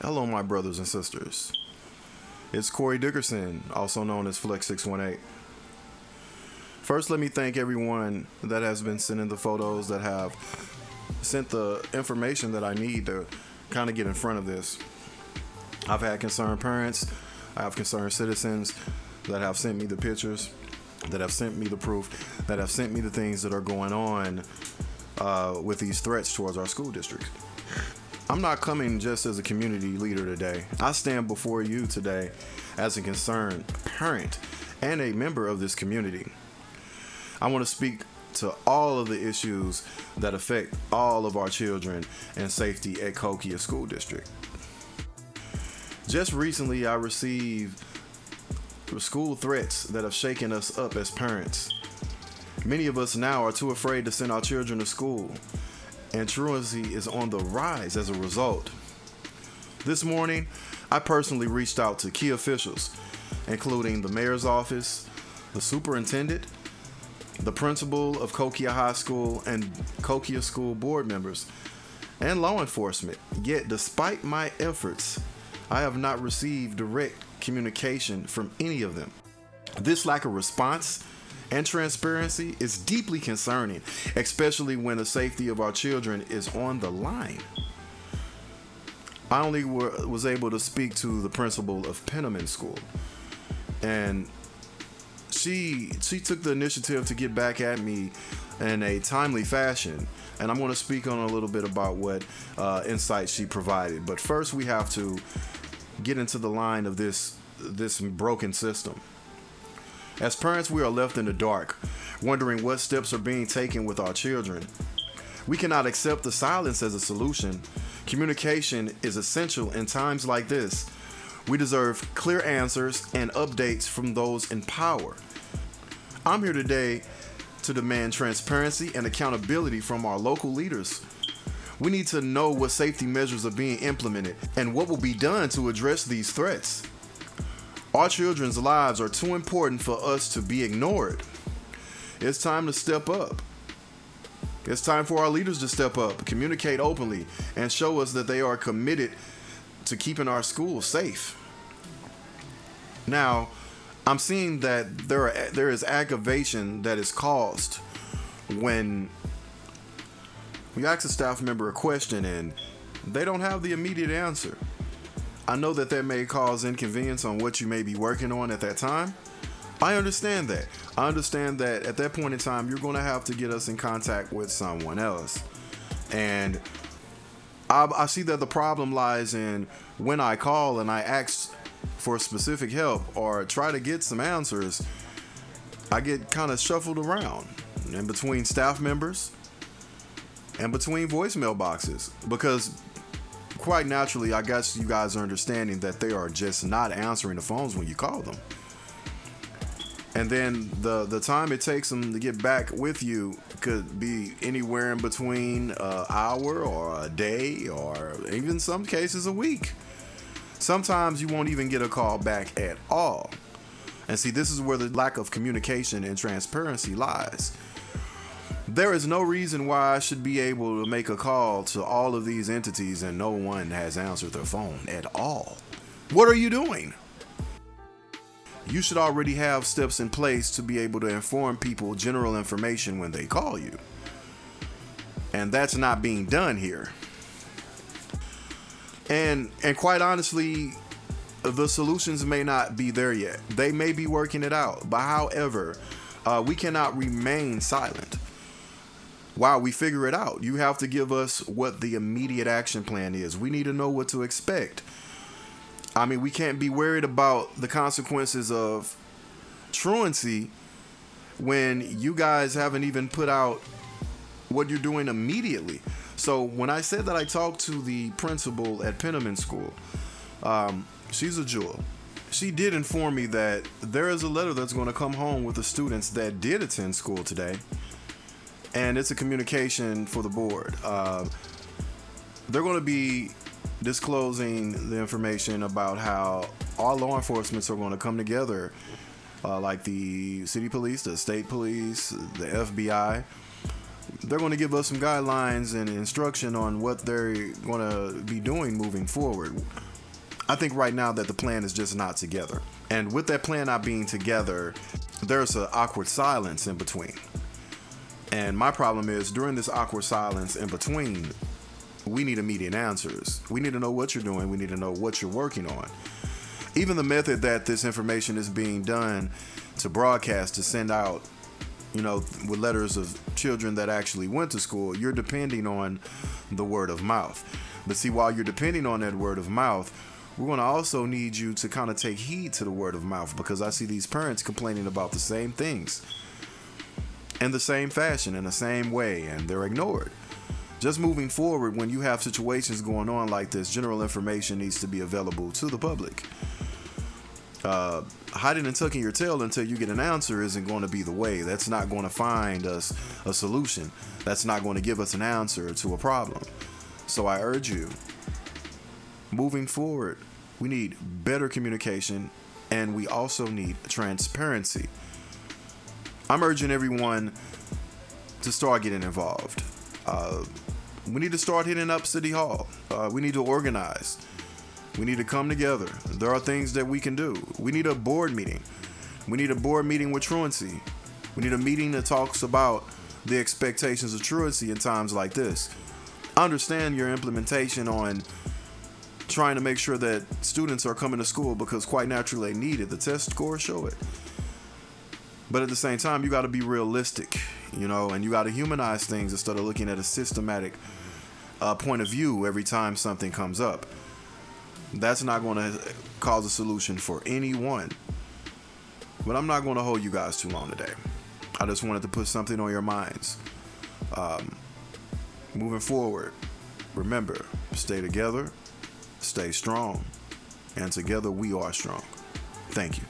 Hello, my brothers and sisters. It's Corey Dickerson, also known as Flex618. First, let me thank everyone that has been sending the photos, that have sent the information that I need to kind of get in front of this. I've had concerned parents, I have concerned citizens that have sent me the pictures, that have sent me the proof, that have sent me the things that are going on with these threats towards our school district. I'm not coming just as a community leader today. I stand before you today as a concerned parent and a member of this community. I want to speak to all of the issues that affect all of our children and safety at Cahokia School District. Just recently, I received school threats that have shaken us up as parents. Many of us now are too afraid to send our children to school, and truancy is on the rise as a result. This morning, I personally reached out to key officials, including the mayor's office, the superintendent, the principal of Cahokia High School, and Cahokia School board members, and law enforcement. Yet, despite my efforts, I have not received direct communication from any of them. This lack of response and transparency is deeply concerning, especially when the safety of our children is on the line. I only was able to speak to the principal of Penniman School, and she took the initiative to get back at me in a timely fashion, and I'm going to speak on a little bit about what insight she provided. But first, we have to get into the line of this broken system. As parents, we are left in the dark, wondering what steps are being taken with our children. We cannot accept the silence as a solution. Communication is essential in times like this. We deserve clear answers and updates from those in power. I'm here today to demand transparency and accountability from our local leaders. We need to know what safety measures are being implemented and what will be done to address these threats. Our children's lives are too important for us to be ignored. It's time to step up. It's time for our leaders to step up, communicate openly, and show us that they are committed to keeping our schools safe. Now, I'm seeing that there is aggravation that is caused when we ask a staff member a question and they don't have the immediate answer. I know that may cause inconvenience on what you may be working on at that time. I understand that. I understand that at that point in time, you're going to have to get us in contact with someone else. And I see that the problem lies in when I call and I ask for specific help or try to get some answers, I get kind of shuffled around in between staff members and between voicemail boxes, because quite naturally, I guess you guys are understanding that they are just not answering the phones when you call them. And then the time it takes them to get back with you could be anywhere in between an hour or a day or even some cases a week. Sometimes you won't even get a call back at all. And see, this is where the lack of communication and transparency lies. There is no reason why I should be able to make a call to all of these entities and no one has answered their phone at all. What are you doing? You should already have steps in place to be able to inform people general information when they call you. And that's not being done here. And quite honestly, the solutions may not be there yet. They may be working it out. But however, we cannot remain silent while we figure it out. You have to give us what the immediate action plan is. We need to know what to expect. I mean, we can't be worried about the consequences of truancy when you guys haven't even put out what you're doing immediately. So when I said that I talked to the principal at Penniman School, she's a jewel. She did inform me that there is a letter that's going to come home with the students that did attend school today. And it's a communication for the board. They're going to be disclosing the information about how all law enforcement are going to come together, like the city police, the state police, the FBI. They're going to give us some guidelines and instruction on what they're going to be doing moving forward. I think right now that the plan is just not together. And with that plan not being together, there's an awkward silence in between. And my problem is, during this awkward silence in between, we need immediate answers. We need to know what you're doing. We need to know what you're working on. Even the method that this information is being done to broadcast, to send out, with letters of children that actually went to school, you're depending on the word of mouth. But see, while you're depending on that word of mouth, we're going to also need you to kind of take heed to the word of mouth, because I see these parents complaining about the same things in the same fashion, in the same way, and they're ignored. Just moving forward, when you have situations going on like this, general information needs to be available to the public. Hiding and tucking your tail until you get an answer isn't going to be the way. That's not going to find us a solution. That's not going to give us an answer to a problem. So I urge you, moving forward, we need better communication, and we also need transparency. I'm urging everyone to start getting involved. We need to start hitting up City Hall. We need to organize. We need to come together. There are things that we can do. We need a board meeting. We need a board meeting with truancy. We need a meeting that talks about the expectations of truancy in times like this. Understand your implementation on trying to make sure that students are coming to school, because quite naturally they need it. The test scores show it. But at the same time, you got to be realistic, and you got to humanize things instead of looking at a systematic point of view every time something comes up. That's not going to cause a solution for anyone. But I'm not going to hold you guys too long today. I just wanted to put something on your minds. Moving forward, remember, stay together, stay strong, and together we are strong. Thank you.